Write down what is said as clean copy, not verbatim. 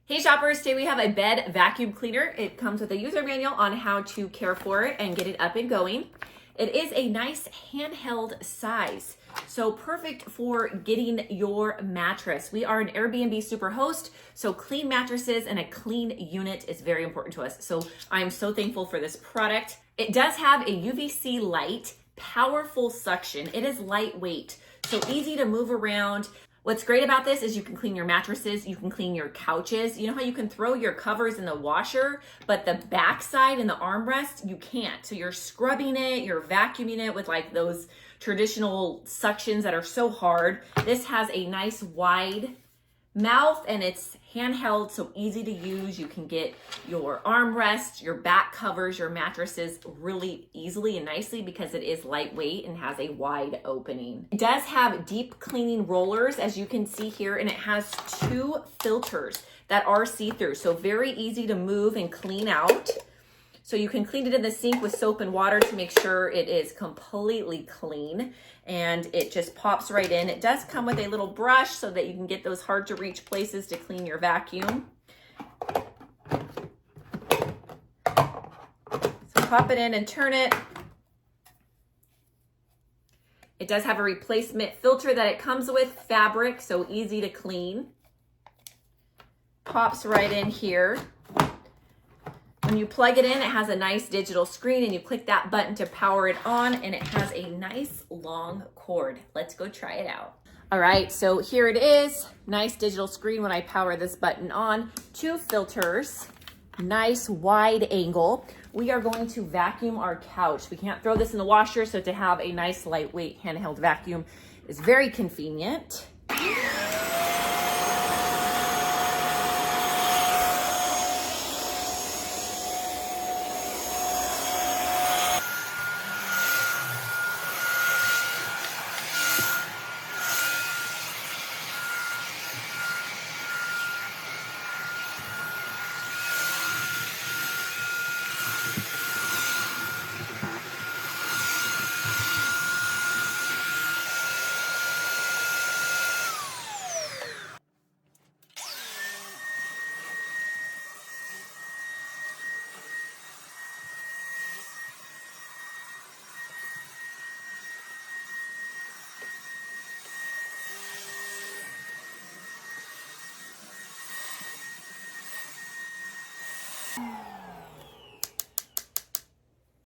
Hey shoppers, today we have a bed vacuum cleaner. It comes with a user manual on how to care for it and get it up and going. It is a nice handheld size, so perfect for getting your mattress. We are an Airbnb super host, so clean mattresses and a clean unit is very important to us. So I'm so thankful for this product. It does have a UVC light, powerful suction. It is lightweight, so easy to move around. What's great about this is you can clean your mattresses, you can clean your couches. You know how you can throw your covers in the washer, but the backside and the armrest, you can't. So you're scrubbing it, you're vacuuming it with like those traditional suctions that are so hard. This has a nice wide mouth and it's handheld, so easy to use. You can get your armrest, your back covers, your mattresses really easily and nicely because it is lightweight and has a wide opening. It does have deep cleaning rollers, as you can see here, and it has 2 filters that are see-through, so very easy to move and clean out. So you can clean it in the sink with soap and water to make sure it is completely clean, and it just pops right in. It does come with a little brush so that you can get those hard to reach places to clean your vacuum. So pop it in and turn it. It does have a replacement filter that it comes with, fabric, so easy to clean. Pops right in here. When you plug it in, it has a nice digital screen and you click that button to power it on, and it has a nice long cord. Let's go try it out. All right, so here it is. Nice digital screen when I power this button on. 2 filters, nice wide angle. We are going to vacuum our couch. We can't throw this in the washer, so to have a nice lightweight handheld vacuum is very convenient.